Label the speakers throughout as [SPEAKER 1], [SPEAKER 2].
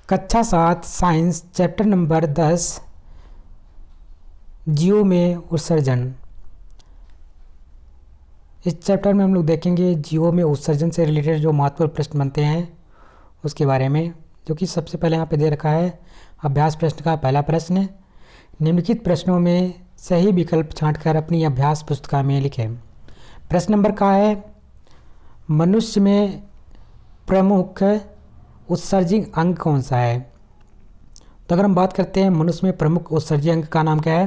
[SPEAKER 1] कक्षा 7 science chapter number 10 जीव में उत्सर्जन। इस चैप्टर में हम लोग देखेंगे जीवों में उत्सर्जन से रिलेटेड जो महत्वपूर्ण प्रश्न बनते हैं उसके बारे में, जो कि सबसे पहले यहाँ पे दे रखा है अभ्यास प्रश्न का पहला प्रश्न। निम्नलिखित प्रश्नों में सही विकल्प छांटकर अपनी अभ्यास पुस्तिका में लिखें। प्रश्न नंबर का है, मनुष्य में प्रमुख उत्सर्जी अंग कौन सा है? तो अगर हम बात करते हैं मनुष्य में प्रमुख उत्सर्जी अंग का नाम क्या है?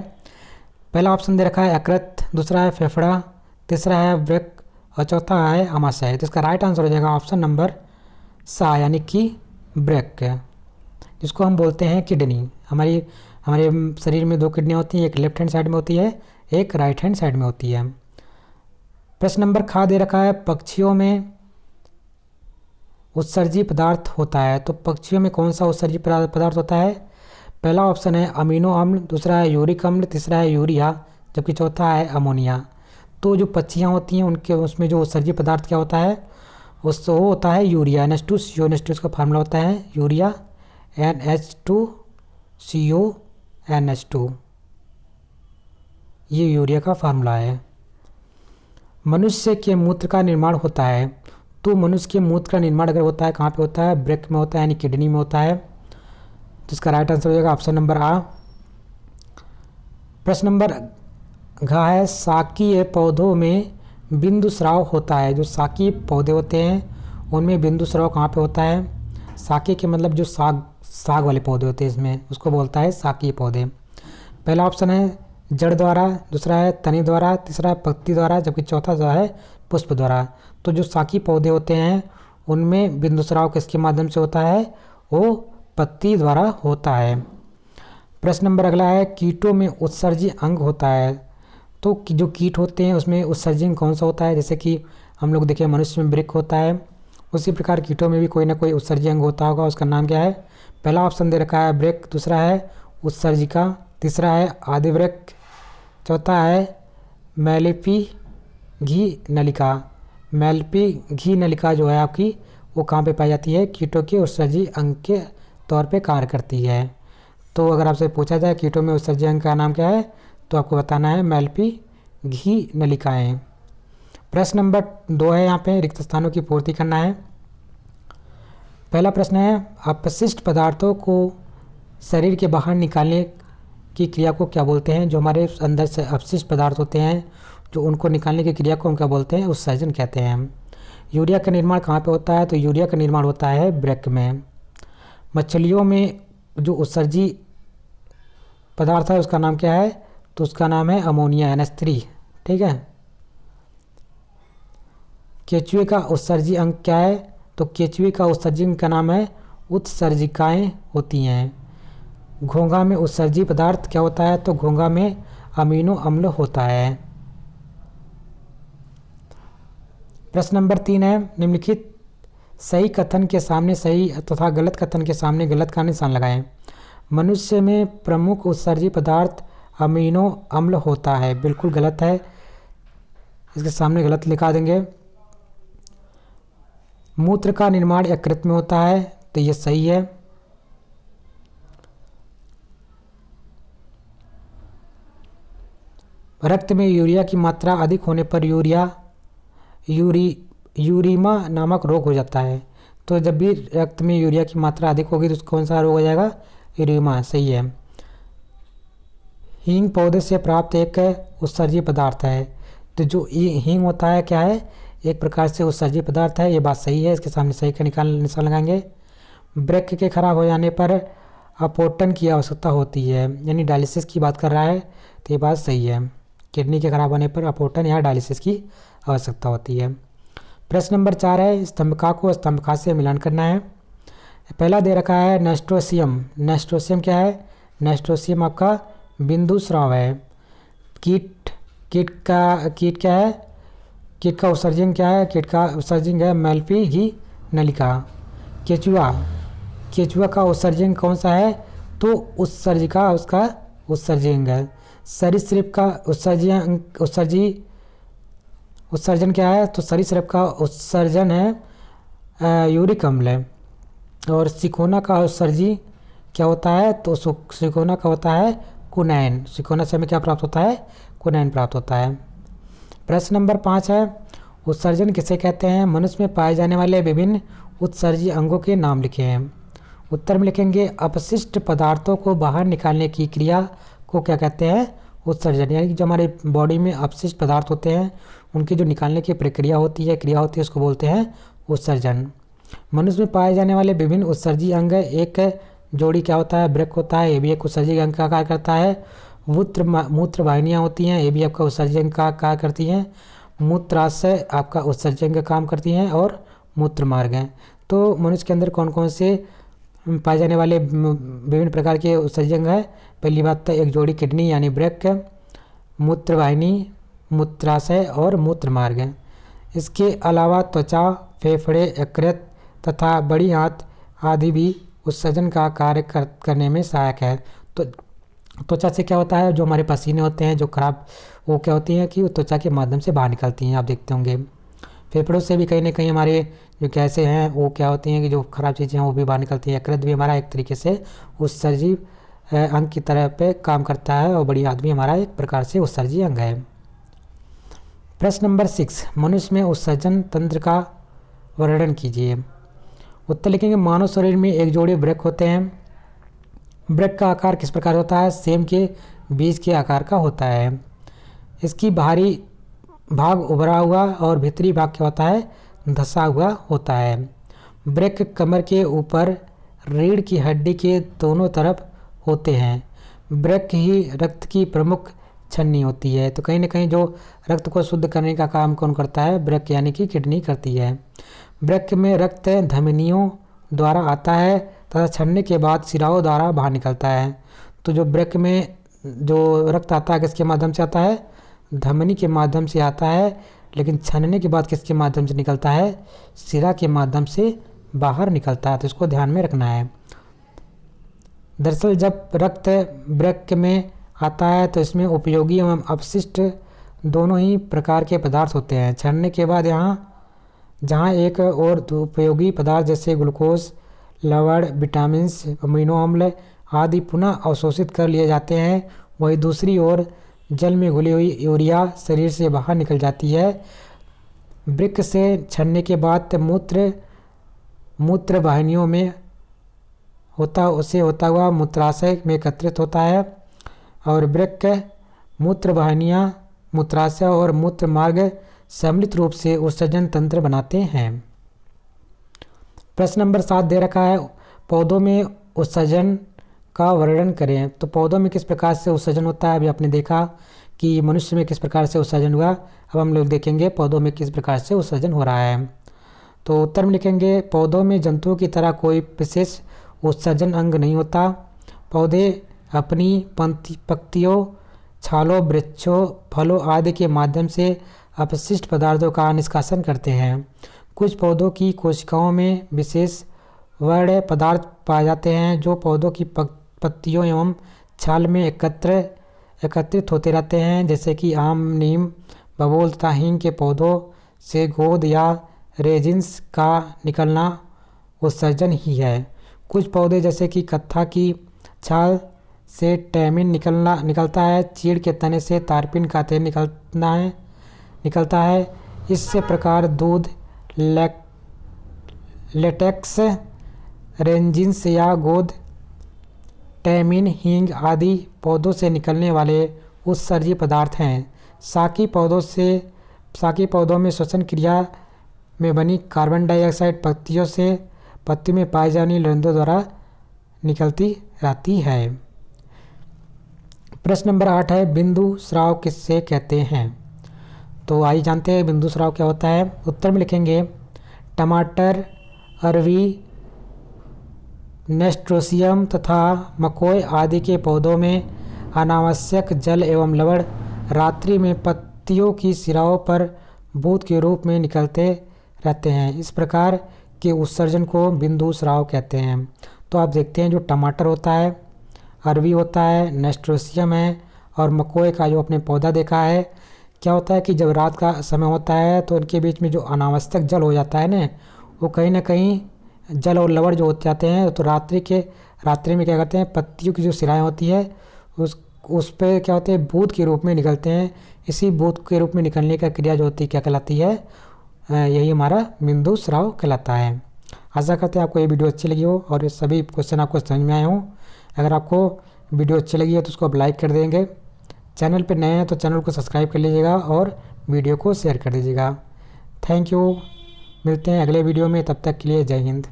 [SPEAKER 1] पहला ऑप्शन दे रखा है यकृत, दूसरा है फेफड़ा, तीसरा है वृक्क और चौथा है आमाशय। तो इसका राइट आंसर हो जाएगा ऑप्शन नंबर सा, यानी कि वृक्क, जिसको हम बोलते हैं किडनी। हमारे शरीर में दो किडनियाँ होती हैं, एक लेफ्ट हैंड साइड में होती है, एक राइट हैंड साइड में होती है। प्रश्न नंबर खा दे रखा है, पक्षियों में उत्सर्जी पदार्थ होता है। तो पक्षियों में कौन सा उत्सर्जी पदार्थ होता है? पहला ऑप्शन है अमीनो अम्ल, दूसरा है यूरिक अम्ल, तीसरा है यूरिया, जबकि चौथा है अमोनिया। तो जो पक्षियाँ होती हैं उनके उसमें जो उत्सर्जी पदार्थ क्या होता है, वो होता है यूरिया, NH2CO। NH2 का फार्मूला होता है यूरिया, NH2CO NH2, ये यूरिया का फार्मूला है। मनुष्य के मूत्र का निर्माण होता है। तो मनुष्य के मूत्र का निर्माण अगर होता है कहाँ पे होता है? वृक्क में होता है, यानी किडनी में होता है। तो इसका राइट आंसर हो जाएगा ऑप्शन नंबर आ। प्रश्न नंबर घ है, शाकीय पौधों में बिंदु स्राव होता है। जो शाकीय पौधे होते हैं उनमें बिंदु स्राव कहाँ पे होता है? शाकीय के मतलब जो साग वाले पौधे होते हैं इसमें, उसको बोलता है शाकीय पौधे। पहला ऑप्शन है जड़ द्वारा, दूसरा है तनी द्वारा, तीसरा है पत्ती द्वारा, जबकि चौथा जो है पुष्प द्वारा। तो जो शाकीय पौधे होते हैं उनमें बिंदु स्राव किसके माध्यम से होता है? वो पत्ती द्वारा होता है। प्रश्न नंबर अगला है, कीटों में उत्सर्जी अंग होता है। तो जो कीट होते हैं उसमें उत्सर्जी अंग कौन सा होता है? जैसे कि हम लोग देखें मनुष्य में वृक्क होता है, उसी प्रकार कीटों में भी कोई ना कोई उत्सर्जी अंग होता होगा। उसका नाम क्या है? पहला ऑप्शन दे रखा है वृक्क, दूसरा है उत्सर्जिका, तीसरा है आदिवृक्क, चौथा है मैलिपी घी नलिका। मैलिपी घी नलिका जो है आपकी, वो कहाँ पे पाई जाती है? कीटों के उत्सर्जी अंग के तौर पे कार्य करती है। तो अगर आपसे पूछा जाए कीटों में उत्सर्जी अंग का नाम क्या है, तो आपको बताना है मैलिपी घी नलिकाएँ। प्रश्न नंबर 2 है, यहाँ पे रिक्त स्थानों की पूर्ति करना है। पहला प्रश्न है, अपशिष्ट पदार्थों को शरीर के बाहर निकालने की क्रिया को क्या बोलते हैं? जो हमारे अंदर से अपशिष्ट पदार्थ होते हैं, जो उनको निकालने की क्रिया को हम क्या बोलते हैं? उत्सर्जन कहते हैं। यूरिया का निर्माण कहाँ पे होता है? तो यूरिया का निर्माण होता है वृक्क में। मछलियों में जो उत्सर्जी पदार्थ है उसका नाम क्या है? तो उसका नाम है अमोनिया, NH3, ठीक है। केंचुए का उत्सर्जी अंग क्या है? तो केंचुए का उत्सर्जी अंग का नाम है उत्सर्जिकाएँ होती हैं। घोंघा में उत्सर्जी पदार्थ क्या होता है? तो घोंघा में अमीनो अम्ल होता है। प्रश्न नंबर 3 है, निम्नलिखित सही कथन के सामने सही तथा गलत कथन के सामने गलत का निशान लगाएं। मनुष्य में प्रमुख उत्सर्जी पदार्थ अमीनो अम्ल होता है, बिल्कुल गलत है, इसके सामने गलत लिखा देंगे। मूत्र का निर्माण यकृत में होता है, तो ये सही है। रक्त में यूरिया की मात्रा अधिक होने पर यूरीमा नामक रोग हो जाता है। तो जब भी रक्त में यूरिया की मात्रा अधिक होगी तो कौन सा रोग हो जाएगा? यूरीमा, सही है। हींग पौधे से प्राप्त एक उत्सर्जी पदार्थ है। तो जो हींग होता है क्या है? एक प्रकार से उत्सर्जी पदार्थ है, ये बात सही है, इसके सामने सही का निशान लगाएंगे। वृक्क के खराब हो जाने पर अपोटन की आवश्यकता होती है, यानी डायलिसिस की बात कर रहा है, तो ये बात सही है। किडनी के खराब होने पर अपोटन या डायलिसिस की आवश्यकता होती है। प्रश्न नंबर 4 है, स्तंभका को स्तंभका से मिलान करना है। पहला दे रखा है नेस्ट्रोसियम। नेस्ट्रोसियम क्या है? नेस्ट्रोसियम आपका बिंदु स्राव है। कीट क्या है? कीट का उत्सर्जन क्या है? कीट का उत्सर्जन है मैलिपी घी नलिका। केचुआ का उत्सर्जन कौन सा है? तो उत्सर्जिका उसका उत्सर्जन है। सरीसृप का उत्सर्जन क्या है? तो सरीसृप का उत्सर्जन है यूरिक अम्ल। और सिकोना का उत्सर्जी क्या होता है? तो सिकोना का होता है कुनैन। सिकोना से हमें क्या प्राप्त होता है? कुनैन प्राप्त होता है। प्रश्न नंबर 5 है, उत्सर्जन किसे कहते हैं? मनुष्य में पाए जाने वाले विभिन्न उत्सर्जी अंगों के नाम लिखे हैं। उत्तर में लिखेंगे अपशिष्ट पदार्थों को बाहर निकालने की क्रिया को क्या कहते हैं? उत्सर्जन। यानी कि जो हमारे बॉडी में अपशिष्ट पदार्थ होते हैं उनकी जो निकालने की प्रक्रिया होती है, क्रिया होती है, उसको बोलते हैं उत्सर्जन। मनुष्य में पाए जाने वाले विभिन्न उत्सर्जी अंग, एक जोड़ी क्या होता है? वृक्क होता है, ये भी एक उत्सर्जी अंग का कार्य करता है। मूत्र वाहिनियाँ होती हैं, ये भी आपका उत्सर्जी अंग का कार्य करती हैं। मूत्राशय आपका उत्सर्जी अंग का काम करती हैं, और मूत्र मार्ग हैं। तो मनुष्य के अंदर कौन कौन से पाए जाने वाले विभिन्न प्रकार के उत्सर्जी अंग है? पहली बात तो एक जोड़ी किडनी यानी वृक्क, मूत्रवाहिनी, मूत्राशय और मूत्र मार्ग है। इसके अलावा त्वचा, फेफड़े, यकृत तथा बड़ी आंत आदि भी उत्सर्जन का कार्य करने में सहायक है। तो त्वचा से क्या होता है? जो हमारे पसीने होते हैं जो खराब, वो क्या होती हैं कि वो त्वचा के माध्यम से बाहर निकलती हैं, आप देखते होंगे। फेफड़ों से भी कहीं ना कहीं हमारे जो गैसें हैं वो क्या होती हैं कि जो खराब चीज़ें हैं वो भी बाहर निकलती हैं। यकृत भी हमारा एक तरीके से उत्सर्जी अंग की तरह पे काम करता है, और बड़ी आंत भी हमारा एक प्रकार से उत्सर्जी अंग है। प्रश्न नंबर 6, मनुष्य में उत्सर्जन तंत्र का वर्णन कीजिए। उत्तर लिखेंगे मानव शरीर में एक जोड़े वृक्क होते हैं। वृक्क का आकार किस प्रकार होता है? सेम के बीज के आकार का होता है। इसकी बाहरी भाग उभरा हुआ और भीतरी भाग क्या होता है? धंसा हुआ होता है। वृक्क कमर के ऊपर रीढ़ की हड्डी के दोनों तरफ होते हैं। वृक्क ही रक्त की प्रमुख छन्नी होती है। तो कहीं ना कहीं जो रक्त को शुद्ध करने का काम कौन करता है? वृक्क यानी कि किडनी करती है। वृक्क में रक्त धमनियों द्वारा आता है तथा छन्ने के बाद सिराओं द्वारा बाहर निकलता है। तो जो वृक्क में जो रक्त आता है किसके माध्यम से आता है? धमनी के माध्यम से आता है, लेकिन छनने के बाद किसके माध्यम से निकलता है? सिरा के माध्यम से बाहर निकलता है। तो इसको ध्यान में रखना है। दरअसल जब रक्त वृक्क में आता है तो इसमें उपयोगी एवं अपशिष्ट दोनों ही प्रकार के पदार्थ होते हैं। छनने के बाद जहाँ एक और उपयोगी पदार्थ जैसे ग्लूकोज, लवण, विटामिन्स, अमीनो अम्ल आदि पुनः अवशोषित कर लिए जाते हैं, वही दूसरी ओर जल में घुली हुई यूरिया शरीर से बाहर निकल जाती है। वृक्क से छनने के बाद मूत्र वाहिनियों में होता हुआ मूत्राशय में एकत्रित होता है, और वृक्क, मूत्र वाहिनियाँ, मूत्राशय और मूत्र मार्ग सम्मिलित रूप से उत्सर्जन तंत्र बनाते हैं। प्रश्न नंबर 7 दे रखा है, पौधों में उत्सर्जन का वर्णन करें। तो पौधों में किस प्रकार से उत्सर्जन होता है? अभी आपने देखा कि मनुष्य में किस प्रकार से उत्सर्जन हुआ। अब हम लोग देखेंगे पौधों में किस प्रकार से उत्सर्जन हो रहा है। तो उत्तर में लिखेंगे पौधों में जंतुओं की तरह कोई विशेष उत्सर्जन अंग नहीं होता। पौधे अपनी पत्तियों, छालों, वृक्षों, फलों आदि के माध्यम से अपशिष्ट पदार्थों का निष्कासन करते हैं। कुछ पौधों की कोशिकाओं में विशेष वर्ण पदार्थ पाए जाते हैं जो पौधों की पत्तियों एवं छाल में एकत्रित होते रहते हैं, जैसे कि आम, नीम, बबूल तथा हींग के पौधों से गोंद या रेजिन्स का निकलना उत्सर्जन ही है। कुछ पौधे जैसे कि कत्था की छाल से टैनिन निकलता है। चीड़ के तने से तारपीन का तेल निकलता है। इससे प्रकार दूध, लेटेक्स, रेजिन्स या गोंद, टैनिन, हींग आदि पौधों से निकलने वाले उत्सर्जी पदार्थ हैं। शाकी पौधों में श्वसन क्रिया में बनी कार्बन डाइऑक्साइड पत्ती में पाई जाने वाली रंध्रों द्वारा निकलती रहती है। प्रश्न नंबर 8 है, बिंदु स्राव किससे कहते हैं? तो आइए जानते हैं बिंदु स्राव क्या होता है। उत्तर में लिखेंगे टमाटर, अरवी, नेस्ट्रोसियम तथा मकोय आदि के पौधों में अनावश्यक जल एवं लवण रात्रि में पत्तियों की सिराओं पर बूंद के रूप में निकलते रहते हैं। इस प्रकार के उत्सर्जन को बिंदु स्राव कहते हैं। तो आप देखते हैं जो टमाटर होता है, अरवी होता है, नेस्ट्रोसियम है और मकोए का जो आपने पौधा देखा है, क्या होता है कि जब रात का समय होता है तो उनके बीच में जो अनावश्यक जल हो जाता है ना, वो कहीं ना कहीं जल और लवण जो हो जाते हैं, तो रात्रि में क्या करते हैं, पत्तियों की जो शिराएँ होती है उस पे क्या होते हैं, बूंद के रूप में निकलते हैं। इसी बूंद के रूप में निकलने का क्रिया जो होती है क्या कहलाती है, यही हमारा बिंदु स्राव कहलाता है। आशा करते हैं आपको ये वीडियो अच्छी लगी हो और ये सभी क्वेश्चन आपको समझ में आए हों। अगर आपको वीडियो अच्छी लगी है तो उसको आप लाइक कर देंगे। चैनल पर नए हैं तो चैनल को सब्सक्राइब कर लीजिएगा और वीडियो को शेयर कर दीजिएगा। Thank you. मिलते हैं अगले वीडियो में, तब तक के लिए जय हिंद।